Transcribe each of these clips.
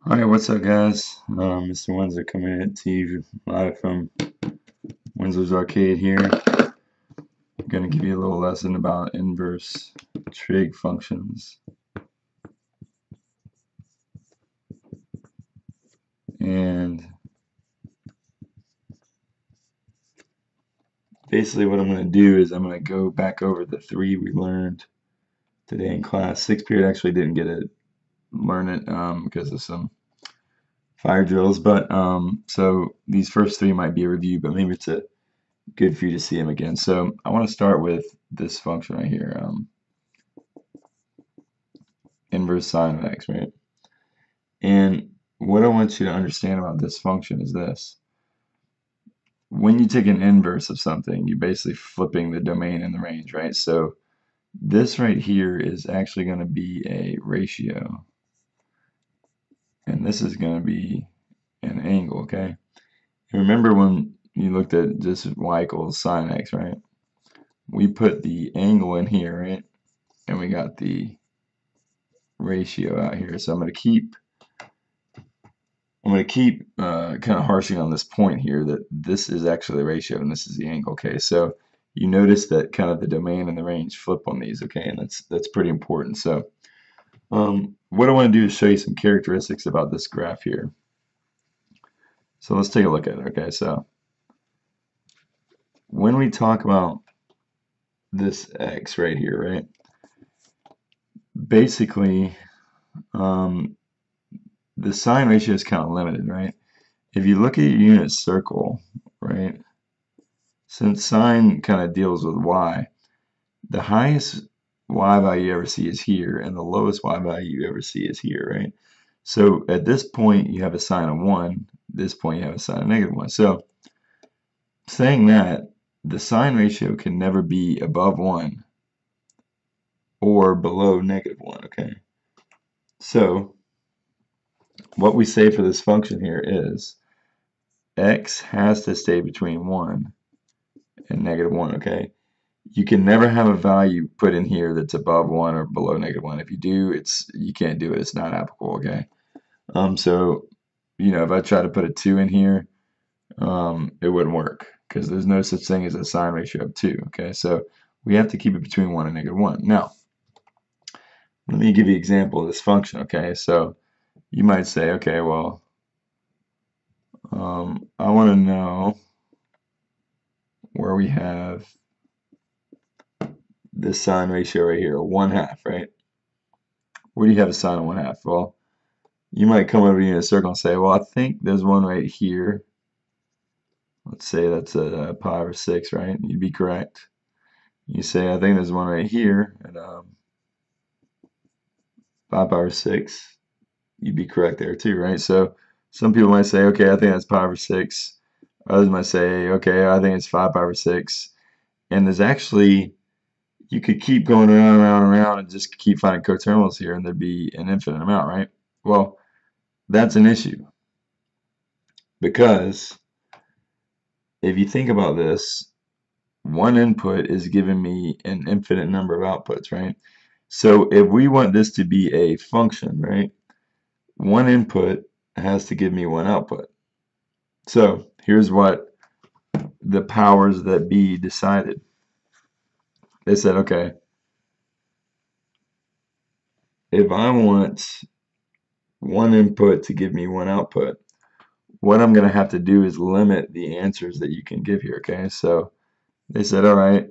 Alright, what's up guys? Mr. Windsor coming at to you live from Windsor's Arcade here. I'm going to give you a little lesson about inverse trig functions. And basically what I'm going to do is I'm going to go back over the three we learned today in class. Sixth period actually didn't get to learn it because of some fire drills, but so these first three might be a review, but maybe it's good for you to see them again. So I want to start with this function right here. Inverse sine of x, right? And what I want you to understand about this function is this. When you take an inverse of something, you're basically flipping the domain and the range, right? So this right here is actually going to be a ratio. And this is going to be an angle, okay? And remember when you looked at just y equals sine x, right? We put the angle in here, right? And we got the ratio out here. So I'm going to keep kind of harshing on this point here that this is actually the ratio and this is the angle, okay? So you notice that kind of the domain and the range flip on these, okay? And that's pretty important. So what I want to do is show you some characteristics about this graph here. So let's take a look at it, okay? So when we talk about this x right here, right? Basically, the sine ratio is kind of limited, right? If you look at your unit circle, right, since sine kind of deals with y, the highest y value you ever see is here, and the lowest y value you ever see is here, right? So at this point, you have a sine of 1. This point, you have a sine of negative 1. So saying that, the sine ratio can never be above 1 or below negative 1, okay? So what we say for this function here is x has to stay between 1 and negative 1, okay? You can never have a value put in here that's above 1 or below negative 1. If you do, you can't do it. It's not applicable, okay? So, if I try to put a 2 in here, it wouldn't work because there's no such thing as a sine ratio of 2, okay? So we have to keep it between 1 and negative 1. Now, let me give you an example of this function, okay? So you might say, okay, well, I want to know where we have this sine ratio right here, 1/2, right? Where do you have a sine of 1/2? Well, you might come over here in a circle and say, well, I think there's one right here. Let's say that's a pi over 6, right? You'd be correct. You say, I think there's one right here at 5 pi over 6. You'd be correct there too, right? So some people might say, okay, I think that's pi over 6. Others might say, okay, I think it's 5 pi over 6. And there's actually, you could keep going around and around and around and just keep finding coterminals here and there'd be an infinite amount, right? Well, that's an issue because if you think about this, one input is giving me an infinite number of outputs, right? So if we want this to be a function, right, one input has to give me one output. So here's what the powers that be decided. They said, okay, if I want one input to give me one output, what I'm going to have to do is limit the answers that you can give here, okay? So they said, all right,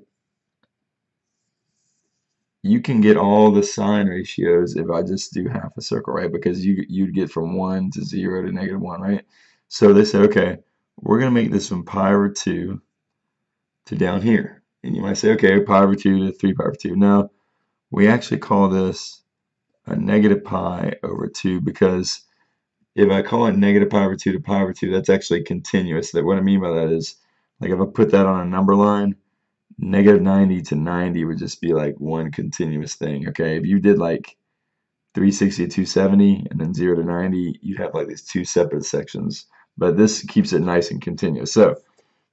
you can get all the sine ratios if I just do half a circle, right? Because you'd get from 1 to 0 to negative 1, right? So they said, okay, we're going to make this from pi over 2 to down here. And you might say, okay, pi over 2 to 3 pi over 2. No, we actually call this a negative pi over 2 because if I call it negative pi over 2 to pi over 2, that's actually continuous. That what I mean by that is, like if I put that on a number line, negative 90 to 90 would just be like one continuous thing, okay? If you did like 360 to 270 and then 0 to 90, you'd have like these two separate sections. But this keeps it nice and continuous. So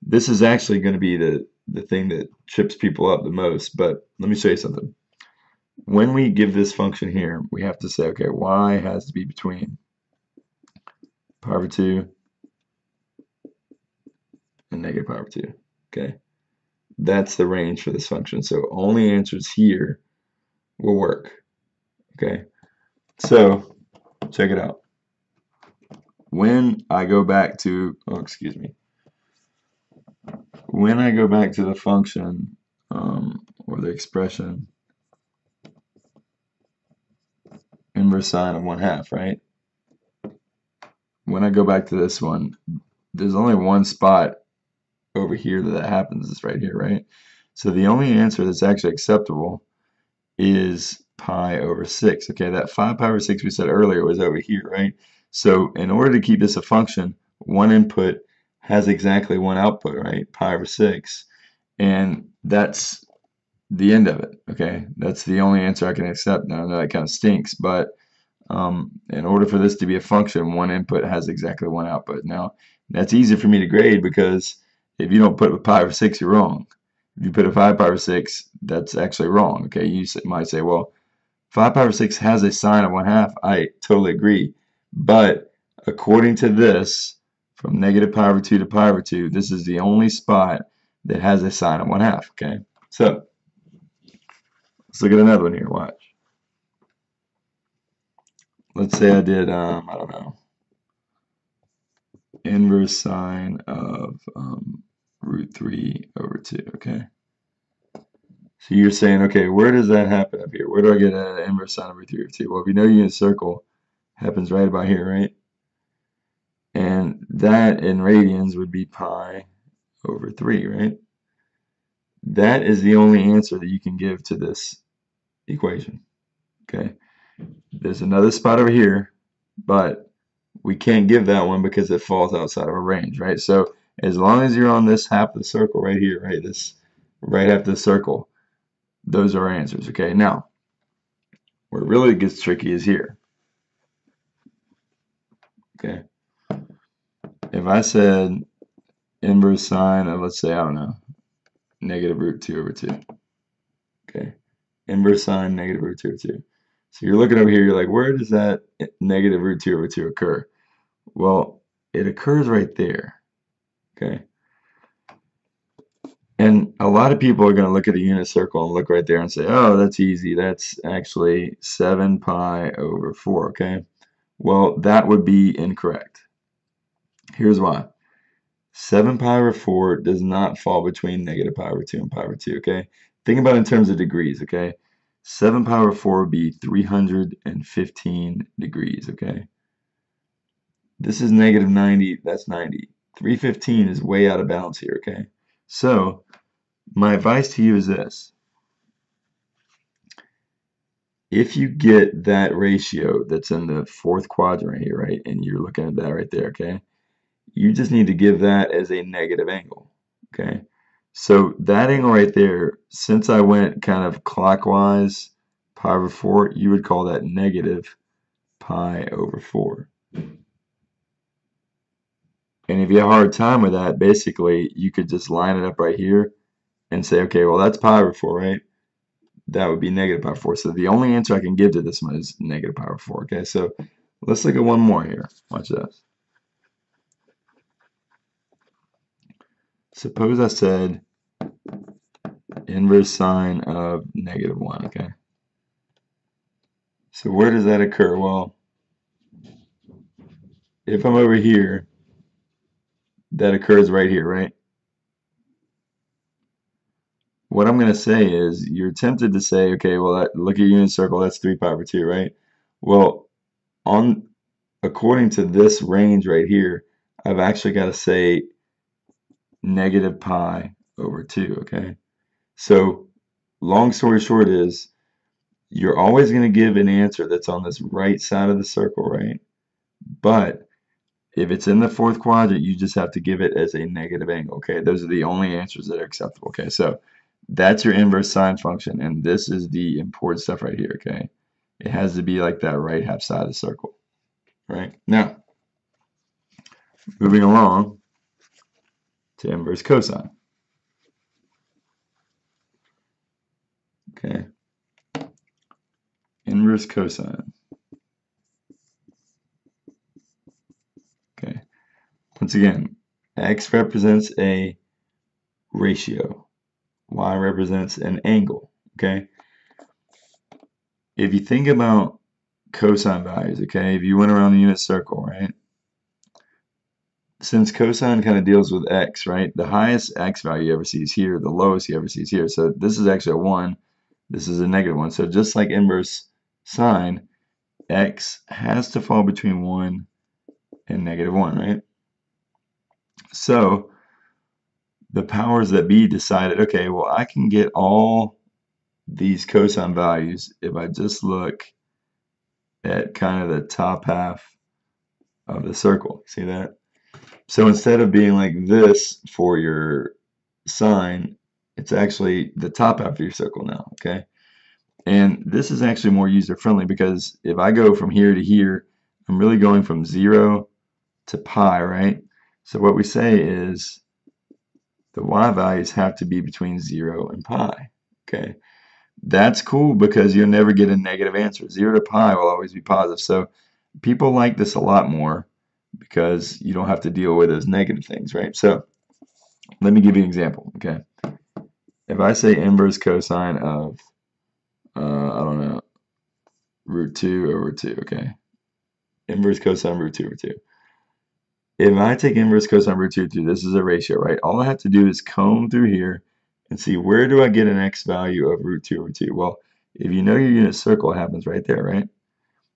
this is actually going to be the thing that trips people up the most. But let me show you something. When we give this function here, we have to say, okay, y has to be between pi over 2, and negative pi over 2. Okay, that's the range for this function. So only answers here will work. Okay, so check it out. When I go back to, when I go back to the function or the expression inverse sine of 1/2, right? When I go back to this one, there's only one spot over here that happens is right here, right? So the only answer that's actually acceptable is pi over 6. Okay, that 5 pi over 6 we said earlier was over here, right? So in order to keep this a function, one input has exactly one output, right? Pi over 6. And that's the end of it, okay? That's the only answer I can accept. Now, I know that kind of stinks, but in order for this to be a function, one input has exactly one output. Now, that's easy for me to grade because if you don't put a pi over 6, you're wrong. If you put a 5 pi over 6, that's actually wrong. Okay, you might say, well, 5 pi over 6 has a sine of 1/2. I totally agree. But according to this, from negative pi over 2 to pi over 2, this is the only spot that has a sine of 1/2. Okay, so let's look at another one here. Watch. Let's say I did, I don't know, inverse sine of root 3 over 2, okay? So you're saying, okay, where does that happen up here? Where do I get an inverse sine of root 3 over 2? Well, if you know unit circle, happens right about here, right? And that in radians would be pi over 3, right? That is the only answer that you can give to this equation, okay? There's another spot over here, but we can't give that one because it falls outside of our range, right? So as long as you're on this half of the circle right here, right, this right half of the circle, those are our answers, okay? Now, where it really gets tricky is here, okay? If I said inverse sine of, let's say, I don't know, negative root 2 over 2, okay? Inverse sine negative root 2 over 2. So you're looking over here, you're like, where does that negative root 2 over 2 occur? Well, it occurs right there, okay? And a lot of people are going to look at a unit circle and look right there and say, oh, that's easy. That's actually 7 pi over 4, okay? Well, that would be incorrect. Here's why. 7 pi over 4 does not fall between negative pi over 2 and pi over 2, okay? Think about it in terms of degrees, okay? 7 pi over 4 would be 315 degrees, okay? This is negative 90, that's 90. 315 is way out of bounds here, okay? So, my advice to you is this. If you get that ratio that's in the fourth quadrant here, right, and you're looking at that right there, okay, you just need to give that as a negative angle, okay? So that angle right there, since I went kind of clockwise, pi over 4, you would call that negative pi over 4. And if you have a hard time with that, basically, you could just line it up right here and say, okay, well, that's pi over 4, right? That would be negative pi over 4. So the only answer I can give to this one is negative pi over 4, okay? So let's look at one more here. Watch this. Suppose I said inverse sine of negative 1, okay? So where does that occur? Well, if I'm over here, that occurs right here, right? What I'm going to say is you're tempted to say, okay, well, look at unit circle, that's 3 pi over 2, right? Well, according to this range right here, I've actually got to say negative pi over 2, okay? So long story short is you're always going to give an answer that's on this right side of the circle, right? But if it's in the fourth quadrant, you just have to give it as a negative angle, okay? Those are the only answers that are acceptable, okay? So that's your inverse sine function, and this is the important stuff right here, okay? It has to be like that right half side of the circle, right? Now, moving along to inverse cosine, okay? Inverse cosine. once again, x represents a ratio, y represents an angle, okay? If you think about cosine values, okay, if you went around the unit circle, right? Since cosine kind of deals with x, right? The highest x value you ever see is here, the lowest you ever see is here. So this is actually a 1, this is a -1. So just like inverse sine, x has to fall between 1 and -1, right? So the powers that be decided, okay, well, I can get all these cosine values if I just look at kind of the top half of the circle. See that? So instead of being like this for your sine, it's actually the top half of your circle now, okay? And this is actually more user-friendly because if I go from here to here, I'm really going from 0 to pi, right? So what we say is the y values have to be between 0 and pi, okay? That's cool because you'll never get a negative answer. 0 to pi will always be positive. So people like this a lot more because you don't have to deal with those negative things, right? So let me give you an example, okay? If I say inverse cosine of, I don't know, root 2 over 2, okay? Inverse cosine root 2 over 2. If I take inverse cosine root 2 through, this is a ratio, right? All I have to do is comb through here and see where do I get an x value of root 2 over 2? Well, if you know your unit circle, it happens right there, right?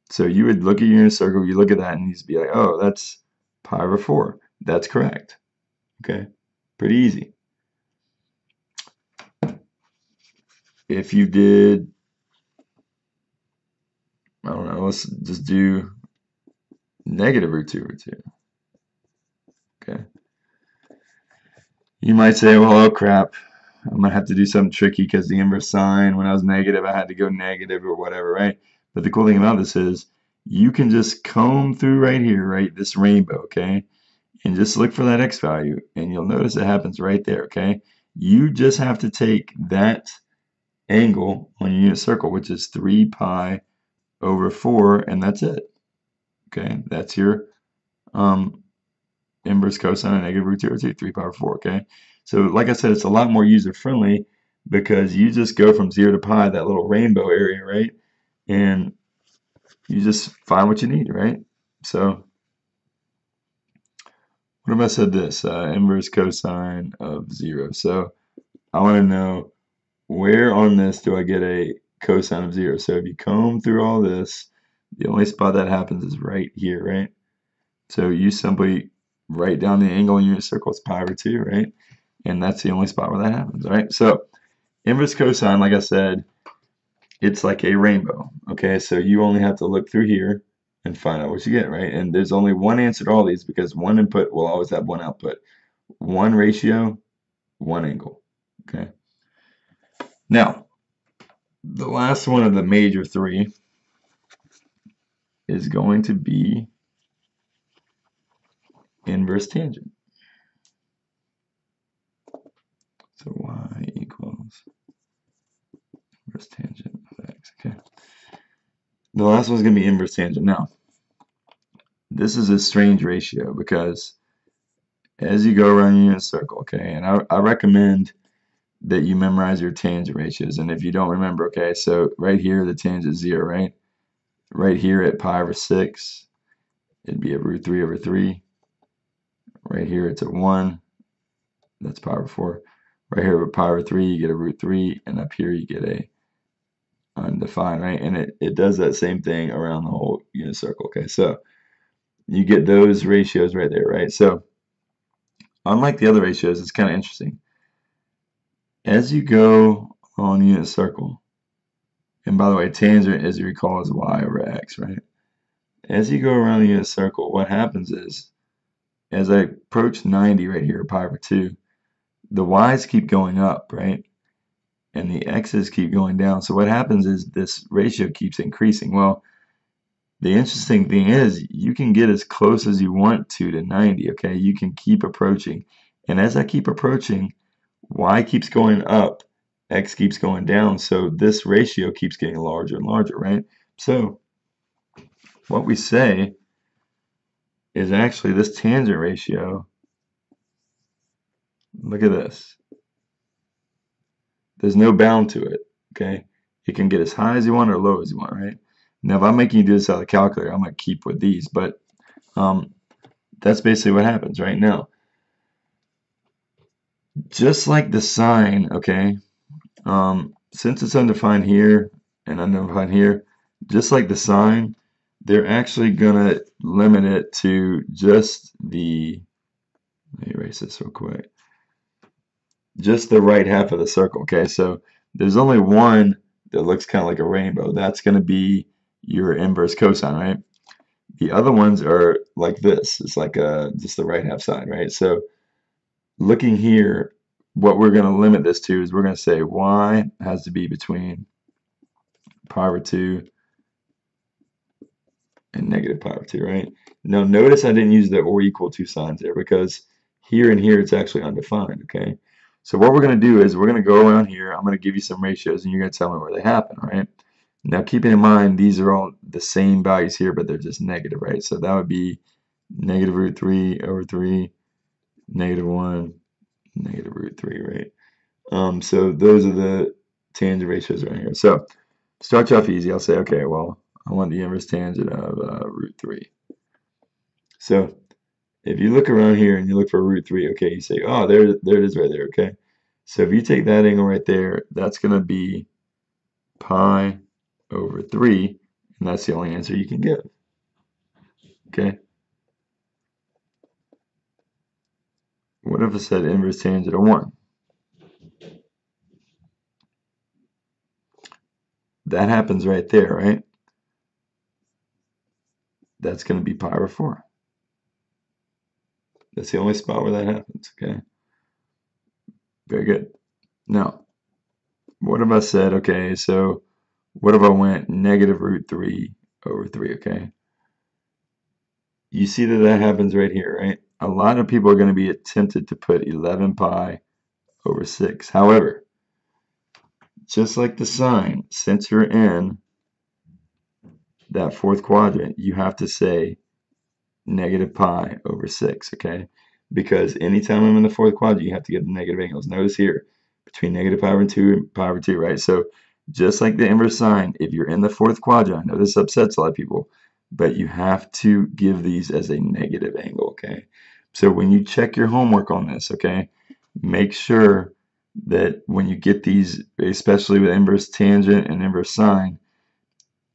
So you would look at your unit circle, you look at that, and you'd be like, oh, that's pi over 4. That's correct. Okay, pretty easy. If you did, I don't know, let's just do negative root 2 over 2. Okay. You might say, well, oh crap, I'm going to have to do something tricky because the inverse sine, when I was negative, I had to go negative or whatever, right? But the cool thing about this is you can just comb through right here, right, this rainbow, okay, and just look for that x value, and you'll notice it happens right there, okay? You just have to take that angle on your unit circle, which is 3 pi over 4, and that's it, okay? That's your inverse cosine of negative root 2 over 2, 3 pi over 4, okay? So like I said, it's a lot more user-friendly because you just go from 0 to pi, that little rainbow area, right? And you just find what you need, right? So what if I said this? Inverse cosine of 0. So I want to know where on this do I get a cosine of 0? So if you comb through all this, the only spot that happens is right here, right? So you simply write down the angle in unit circle, it's pi over 2, right? And that's the only spot where that happens, right? So inverse cosine, like I said, it's like a rainbow, okay? So you only have to look through here and find out what you get, right? And there's only one answer to all these because one input will always have one output. One ratio, one angle, okay? Now, the last one of the major three is going to be inverse tangent. So y equals inverse tangent of x, okay? The last one's going to be inverse tangent. Now, this is a strange ratio because as you go around your unit circle, okay, and I recommend that you memorize your tangent ratios. And if you don't remember, okay, so right here the tangent is 0, right? Right here at pi over 6, it'd be a root 3 over 3. Right here it's a 1, that's pi over 4. Right here with pi over 3, you get a root 3, and up here you get a undefined, right? And it does that same thing around the whole unit circle, okay? So you get those ratios right there, right? So unlike the other ratios, it's kind of interesting. As you go on unit circle, and by the way, tangent, as you recall, is y over x, right? As you go around the unit circle, what happens is, as I approach 90 right here, pi over 2, the y's keep going up, right? And the x's keep going down. So what happens is this ratio keeps increasing. Well, the interesting thing is you can get as close as you want to 90, okay? You can keep approaching. And as I keep approaching, y keeps going up, x keeps going down. So this ratio keeps getting larger and larger, right? So what we say is actually this tangent ratio. Look at this. There's no bound to it, okay? It can get as high as you want or low as you want, right? Now, if I'm making you do this out of the calculator, I'm going to keep with these, but that's basically what happens right now. Just like the sine, okay, since it's undefined here and undefined here, just like the sine, they're actually going to limit it to just the, let me erase this real quick, just the right half of the circle, okay? So there's only one that looks kind of like a rainbow. That's going to be your inverse cosine, right? The other ones are like this. It's like just the right half side, right? So looking here, what we're going to limit this to is we're going to say y has to be between pi over 2 and negative pi over 2, right? Now notice I didn't use the or equal to signs there because here and here it's actually undefined, okay? So what we're going to do is we're going to go around here. I'm going to give you some ratios and you're going to tell me where they happen, right? Now keeping in mind these are all the same values here, but they're just negative, right? So that would be negative root 3 over 3, negative 1, negative root 3, right? So those are the tangent ratios right here. So start you off easy. I'll say, okay, well, I want the inverse tangent of root 3. So if you look around here and you look for root 3, okay, you say, oh, there it is right there, okay? So if you take that angle right there, that's going to be pi over 3, and that's the only answer you can give, okay? What if I said inverse tangent of 1? That happens right there, right? That's going to be pi over 4. That's the only spot where that happens, okay? Very good. Now, what if I said, okay, so what if I went negative root 3 over 3, okay? You see that that happens right here, right? A lot of people are going to be tempted to put 11 pi over 6. However, just like the sine, since you're in that fourth quadrant, you have to say negative pi over 6, okay? Because anytime I'm in the fourth quadrant, you have to get the negative angles. Notice here, between negative pi over 2 and pi over 2, right? So just like the inverse sine, if you're in the fourth quadrant, I know this upsets a lot of people, but you have to give these as a negative angle, okay? So when you check your homework on this, okay, make sure that when you get these, especially with inverse tangent and inverse sine,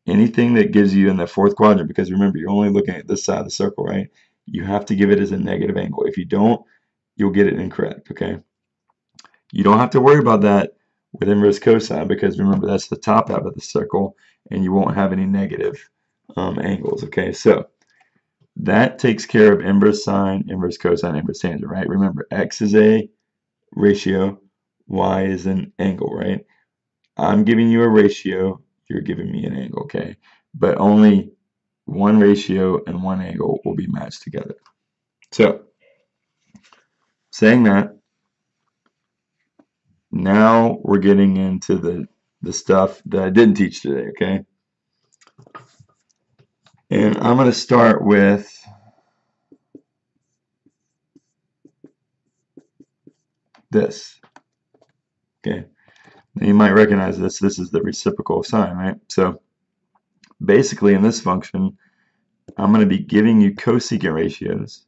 anything that gives you in the fourth quadrant, because remember, you're only looking at this side of the circle, right? You have to give it as a negative angle. If you don't, you'll get it incorrect, okay? You don't have to worry about that with inverse cosine because remember, that's the top half of the circle and you won't have any negative angles, okay? So that takes care of inverse sine, inverse cosine, inverse tangent, right? Remember, x is a ratio, y is an angle, right? I'm giving you a ratio, you're giving me an angle, okay? But only one ratio and one angle will be matched together. So, saying that, now we're getting into the stuff that I didn't teach today, okay? And I'm going to start with this, okay? Now you might recognize this. This is the reciprocal of sine, right? So basically in this function, I'm going to be giving you cosecant ratios,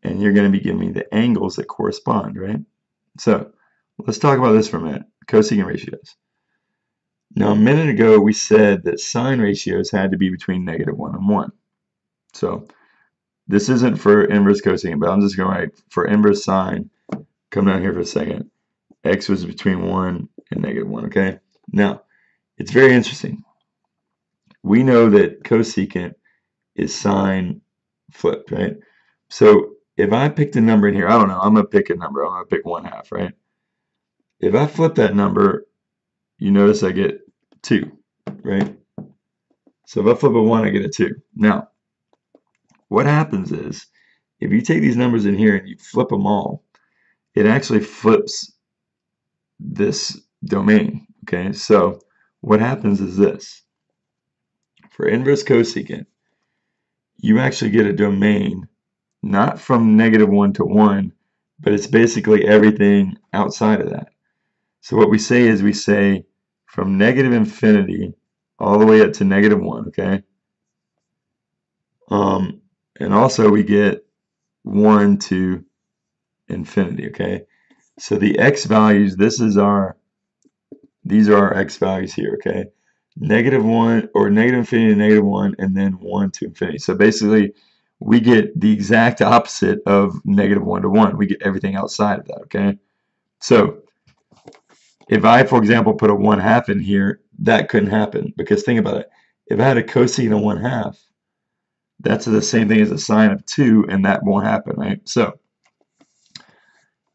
and you're going to be giving me the angles that correspond, right? So let's talk about this for a minute, cosecant ratios. Now, a minute ago, we said that sine ratios had to be between negative 1 and 1. So this isn't for inverse cosecant, but I'm just going to write for inverse sine, come down here for a second, x was between 1 and negative 1, okay? Now, it's very interesting. We know that cosecant is sine flipped, right? So if I picked a number in here, I don't know, I'm going to pick a number. I'm going to pick 1/2, right? If I flip that number, you notice I get 2, right? So if I flip a 1, I get a 2. Now, what happens is, if you take these numbers in here and you flip them all, it actually flips this domain, okay? So what happens is this. For inverse cosecant, you actually get a domain, not from -1 to 1, but it's basically everything outside of that. So what we say is we say from -infinity all the way up to -1, okay? And also we get 1 to infinity, okay? So the x values, these are our x values here, okay? -1 or -infinity to -1 and then 1 to infinity. So basically we get the exact opposite of -1 to 1. We get everything outside of that, okay? So if I, for example, put a 1/2 in here, that couldn't happen because think about it. If I had a cosine of 1/2, that's the same thing as a sine of 2, and that won't happen, right? So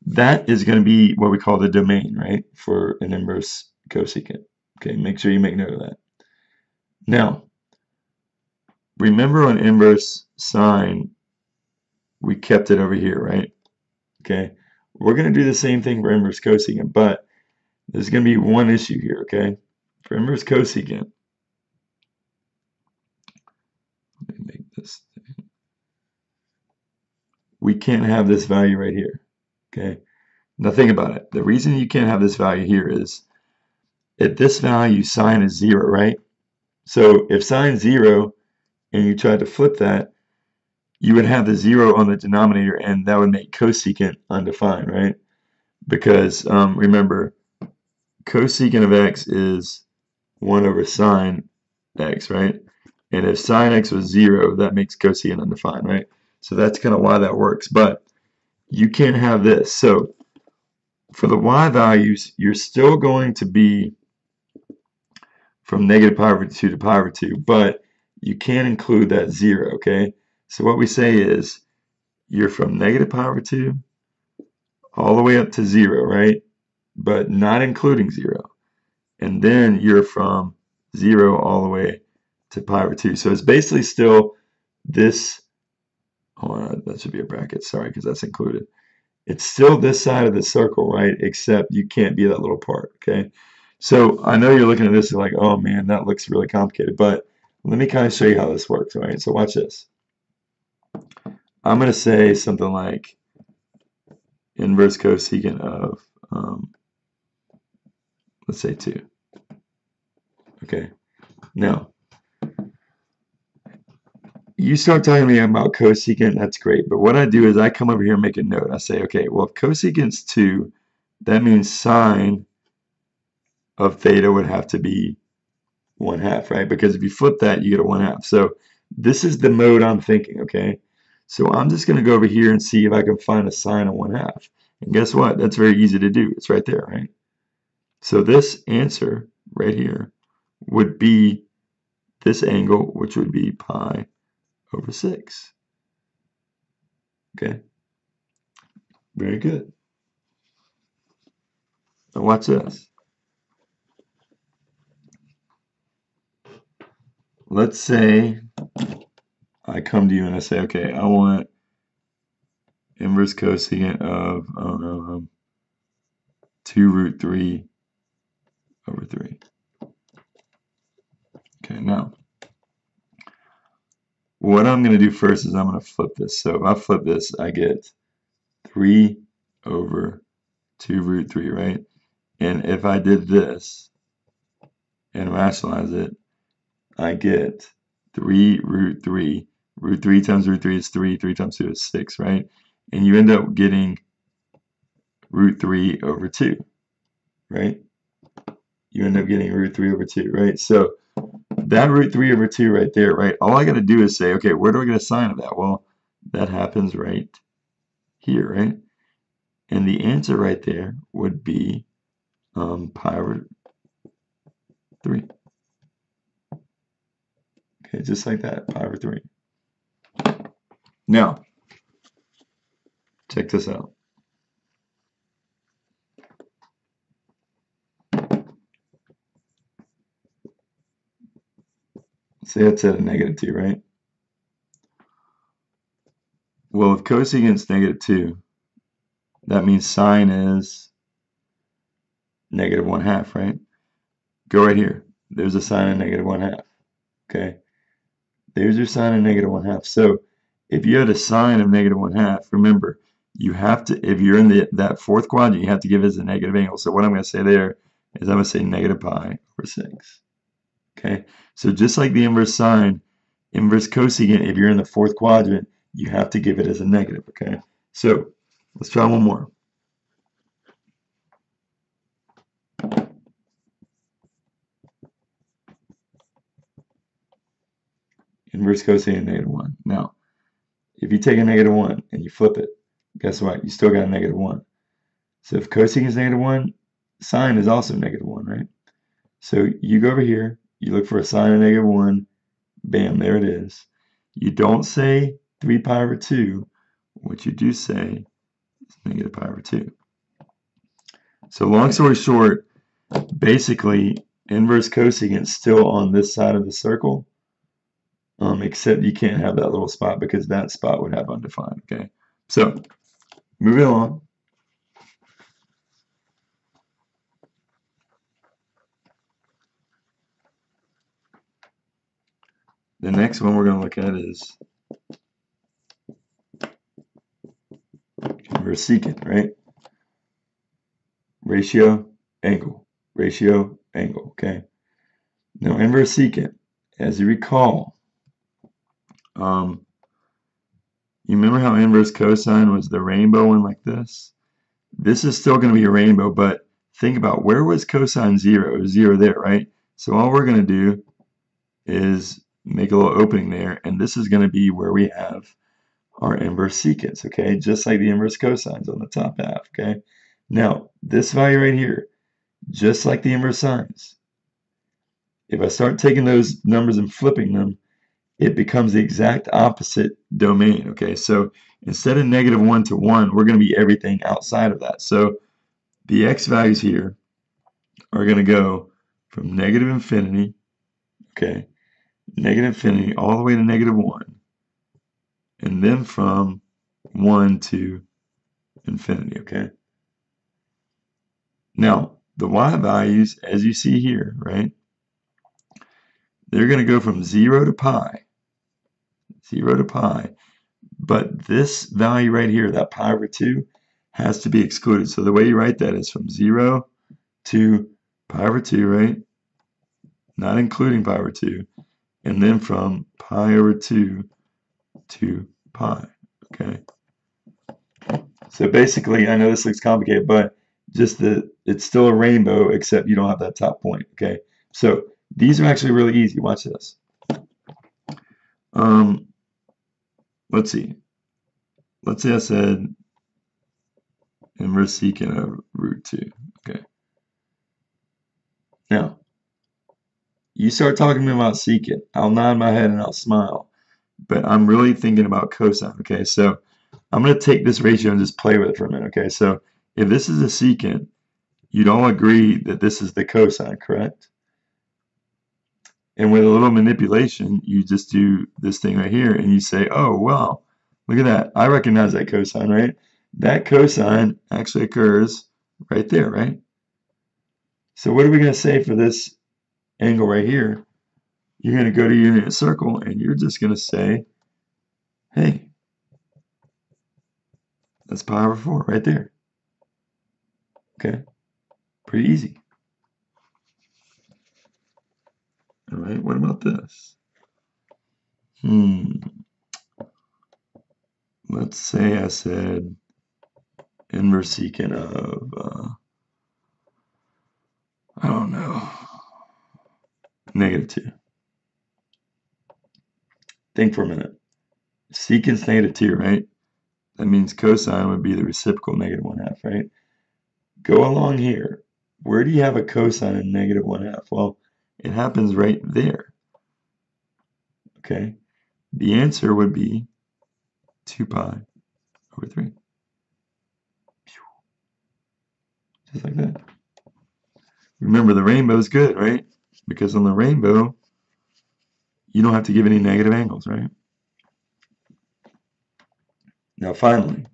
that is going to be what we call the domain, right, for an inverse cosecant. Okay, make sure you make note of that. Now, remember on inverse sine, we kept it over here, right? Okay, we're going to do the same thing for inverse cosecant, but there's going to be one issue here, okay? For inverse cosecant, let me make this, we can't have this value right here, okay? Now think about it. The reason you can't have this value here is at this value, sine is 0, right? So if sine 0 and you tried to flip that, you would have the 0 on the denominator, and that would make cosecant undefined, right? Because remember, cosecant of x is 1 over sine x, right? And if sine x was 0, that makes cosecant undefined, right? So that's kind of why that works. But you can't have this. So for the y values, you're still going to be from -pi/2 to pi/2, but you can't include that 0, okay? So what we say is you're from -pi/2 all the way up to 0, right? But not including 0. And then you're from 0 all the way to pi/2. So it's basically still this, hold on, that should be a bracket, sorry, because that's included. It's still this side of the circle, right? Except you can't be that little part, okay? So I know you're looking at this and like, oh man, that looks really complicated, but let me kind of show you how this works, all right? So watch this. I'm going to say something like inverse cosecant of, let's say 2. Okay, now you start talking to me about cosecant, that's great, but what I do is I come over here and make a note. I say, okay, well, if cosecant's 2, that means sine of theta would have to be 1/2, right? Because if you flip that, you get a 1/2. So this is the mode I'm thinking, okay? So I'm just going to go over here and see if I can find a sine of 1/2. And guess what? That's very easy to do. It's right there, right? So this answer right here would be this angle, which would be pi over 6. Okay? Very good. Now watch this. Let's say I come to you and I say, okay, I want inverse cosecant of, I don't know, 2√3 over 3. Okay, now what I'm going to do first is I'm going to flip this. So if I flip this, I get 3 over 2√3, right? And if I did this and rationalize it, I get 3√3. Root 3 times root 3 is 3. 3 times 2 is 6, right? And you end up getting √3 over 2, right? You end up getting √3 over 2, right? So that √3 over 2 right there, right? All I got to do is say, okay, where do I get a sine of that? Well, that happens right here, right? And the answer right there would be pi over 3. Okay, just like that, pi over 3. Now, check this out. Say it's at a -2, right? Well, if cosecant's -2, that means sine is -1/2, right? Go right here. There's a sine of -1/2. Okay. There's your sine of negative 1/2. So if you had a sine of negative 1/2, remember, you have to, if you're in that fourth quadrant, you have to give it as a negative angle. So what I'm going to say there is I'm going to say negative pi over 6. Okay, so just like the inverse sine, inverse cosecant, if you're in the fourth quadrant, you have to give it as a negative. Okay, so let's try one more. Inverse cosecant negative 1. Now, if you take a negative 1 and you flip it, guess what? You still got a negative 1. So if cosecant is negative 1, sine is also negative 1, right? So you go over here, you look for a sine of negative 1, bam, there it is. You don't say 3 pi over 2. What you do say is negative pi over 2. So long story short, basically, inverse cosecant is still on this side of the circle, except you can't have that little spot because that spot would have undefined, okay? So, moving along. The next one we're going to look at is inverse secant, right? Ratio, angle, okay? Now, inverse secant, as you recall, you remember how inverse cosine was the rainbow one like this? This is still going to be a rainbow, but think about where was cosine 0? It was 0 there, right? So all we're going to do is make a little opening there, and this is going to be where we have our inverse secants, okay? Just like the inverse cosines on the top half, okay? Now, this value right here, just like the inverse sines, if I start taking those numbers and flipping them, it becomes the exact opposite domain, okay? So instead of negative 1 to 1, we're going to be everything outside of that. So the x values here are going to go from negative infinity, okay, negative infinity all the way to negative 1, and then from 1 to infinity, okay? Now, the y values, as you see here, right, they're going to go from 0 to pi, but this value right here, that pi over 2, has to be excluded. So the way you write that is from 0 to pi over 2, right? Not including pi over 2. And then from pi over 2 to pi, okay? So basically, I know this looks complicated, but just that it's still a rainbow, except you don't have that top point, okay? So these are actually really easy. Watch this. Let's see. Let's say I said inverse secant of root 2, okay? Now, you start talking to me about secant, I'll nod my head and I'll smile, but I'm really thinking about cosine, okay? So I'm going to take this ratio and just play with it for a minute, okay? So if this is a secant, you'd all agree that this is the cosine, correct? And with a little manipulation, you just do this thing right here and you say, oh, wow, look at that. I recognize that cosine, right? That cosine actually occurs right there, right? So what are we going to say for this angle right here? You're going to go to your unit circle and you're just going to say, hey, that's pi over 4 right there. Okay, pretty easy. All right, what about this? Let's say I said inverse secant of, I don't know, negative 2. Think for a minute. Secant's negative 2, right? That means cosine would be the reciprocal negative 1/2, right? Go along here. Where do you have a cosine of negative 1/2? Well, it happens right there. Okay? The answer would be 2 pi over 3. Just like that. Remember, the rainbow is good, right? Because on the rainbow, you don't have to give any negative angles, right? Now, finally,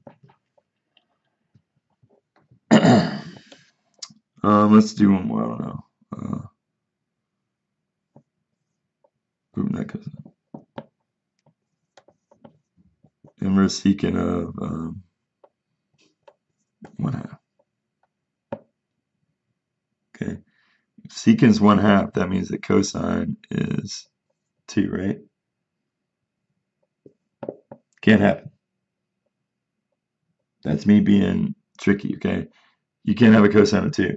let's do one more. I don't know. That cosine. inverse secant of 1/2. Okay. If secant is 1/2, that means that cosine is 2, right? Can't happen. That's me being tricky, okay? You can't have a cosine of 2.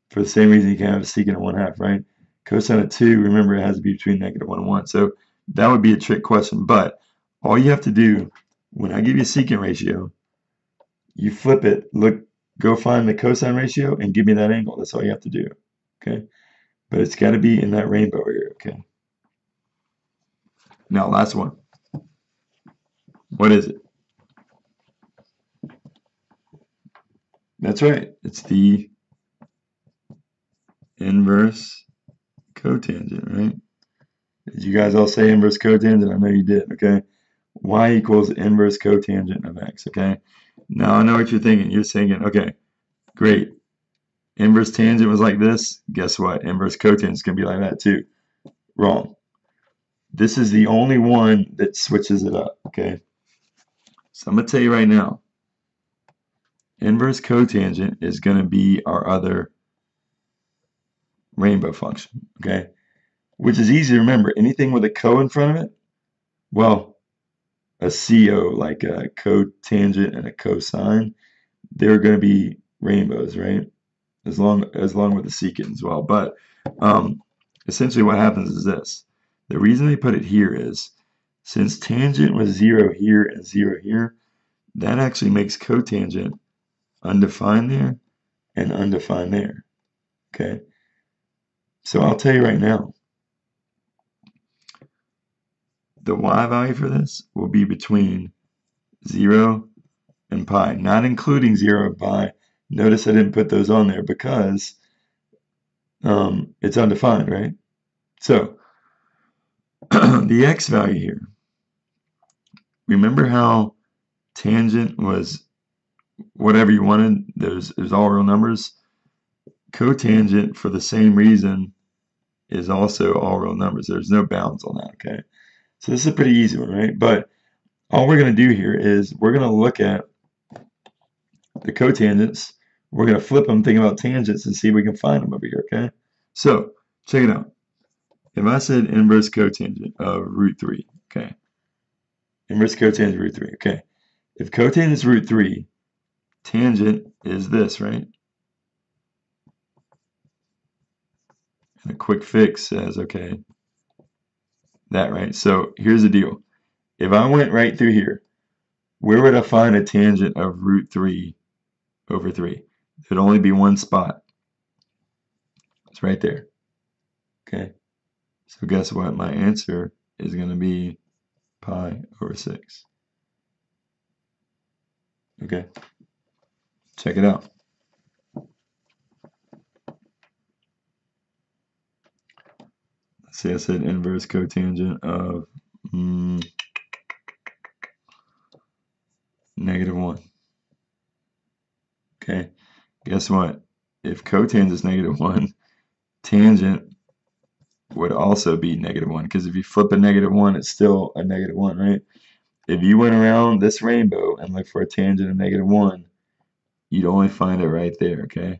For the same reason you can't have a secant of 1/2, right? Cosine of 2, remember, it has to be between -1 and 1. So that would be a trick question. But all you have to do, when I give you a secant ratio, you flip it, go find the cosine ratio and give me that angle. That's all you have to do, okay? But it's got to be in that rainbow area, okay? Now, last one. What is it? That's right. It's the inverse cotangent, right? Did you guys all say inverse cotangent? I know you did, okay? Y equals inverse cotangent of x, okay? Now I know what you're thinking. You're thinking, okay, great. Inverse tangent was like this. Guess what? Inverse cotangent is going to be like that too. Wrong. This is the only one that switches it up, okay? So I'm going to tell you right now, inverse cotangent is going to be our other rainbow function, okay? Which is easy to remember. Anything with a co in front of it, well, a CO, like a cotangent and a cosine, they're going to be rainbows, right? As long with the secant as well. But essentially what happens is this. The reason they put it here is, since tangent was 0 here and 0 here, that actually makes cotangent undefined there and undefined there, okay? So I'll tell you right now, the y value for this will be between 0 and pi, not including 0 and pi. Notice I didn't put those on there because it's undefined, right? So the x value here, remember how tangent was whatever you wanted, there's all real numbers. Cotangent, for the same reason, is also all real numbers. There's no bounds on that, okay? So this is a pretty easy one, right? But all we're going to do here is we're going to look at the cotangents. We're going to flip them, think about tangents, and see if we can find them over here, okay? So check it out. If I said inverse cotangent of √3, okay? Inverse cotangent of √3, okay? If cotangent is √3, tangent is this, right? And a quick fix says, okay, that, right? So here's the deal. If I went right through here, where would I find a tangent of √3 over 3? There'd only be one spot. It's right there. Okay? So guess what? My answer is going to be pi over 6. Okay? Check it out. Let's say I said inverse cotangent of -1. Okay? Guess what? If cotangent is -1, tangent would also be -1, because if you flip a -1, it's still a -1, right? If you went around this rainbow and looked for a tangent of -1, you'd only find it right there, okay?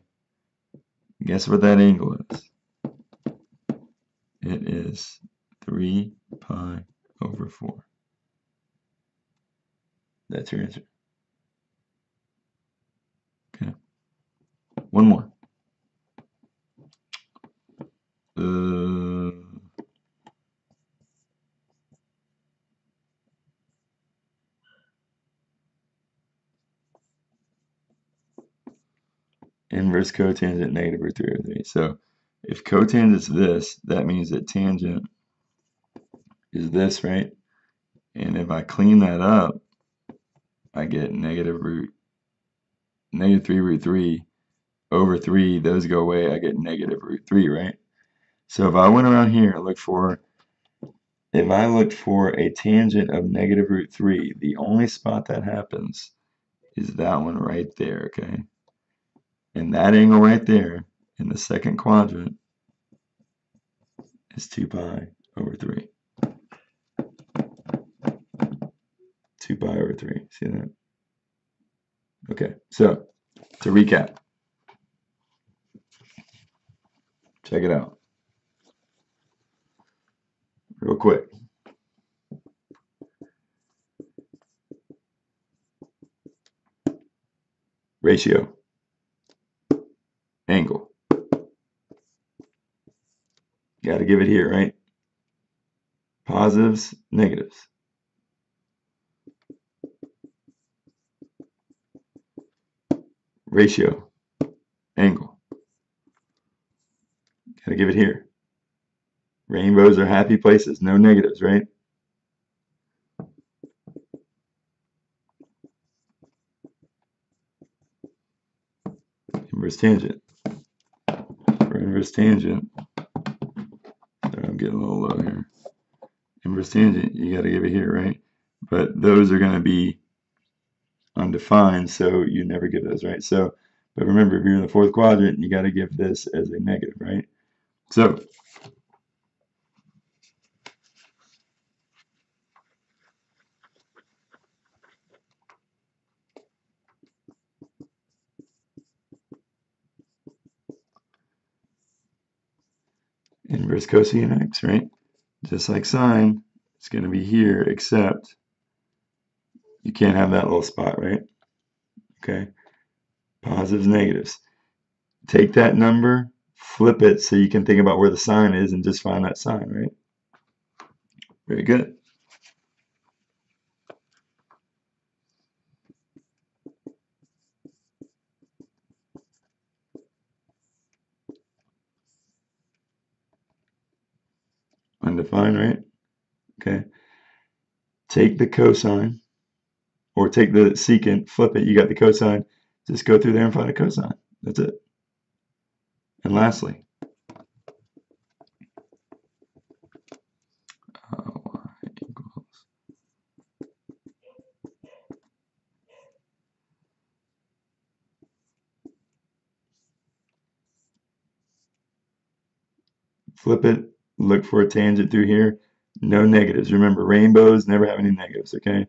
Guess what that angle is? It is 3 pi over 4. That's your answer. Okay. One more. Inverse cotangent -√3 over 3. So if cotangent is this, that means that tangent is this, right? And if I clean that up, I get -3 √3 over 3. Those go away. I get -√3, right? So if I went around here and looked for, if I looked for a tangent of -√3, the only spot that happens is that one right there, okay? And that angle right there in the second quadrant is 2 pi over 3. 2 pi 3. See that? Okay, so to recap, check it out real quick. Ratio, angle. Got to give it here, right? Positives, negatives. Ratio, angle. Got to give it here. Rainbows are happy places, no negatives, right? Inverse tangent. For inverse tangent, I'm getting a little low here. Inverse tangent, you got to give it here, right? But those are going to be undefined, so you never give those, right? So, but remember, if you're in the fourth quadrant, you got to give this as a negative, right? So, inverse cosine x, right? Just like sine, it's going to be here, except you can't have that little spot, right? Okay, positives, negatives. Take that number, flip it so you can think about where the sign is and just find that sign, right? Very good. Undefined, right? Okay. Take the cosine, or take the secant, flip it, you got the cosine. Just go through there and find a cosine. That's it. And lastly, y equals flip it, look for a tangent through here. No negatives. Remember, rainbows never have any negatives, okay?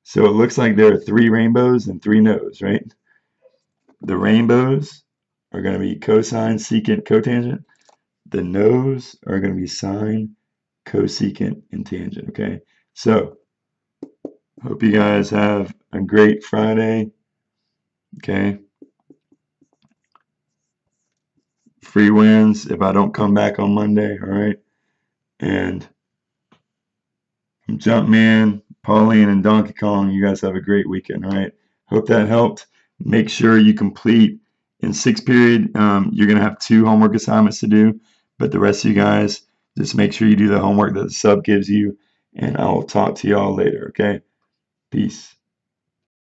So it looks like there are 3 rainbows and 3 no's, right? The rainbows are going to be cosine, secant, cotangent. The no's are going to be sine, cosecant, and tangent, okay? So, hope you guys have a great Friday, okay? Free wins if I don't come back on Monday, all right? And from Jumpman, Pauline, and Donkey Kong, you guys have a great weekend, all right? Hope that helped. Make sure you complete in 6th period. You're going to have 2 homework assignments to do, but the rest of you guys, just make sure you do the homework that the sub gives you, and I will talk to y'all later, okay? Peace.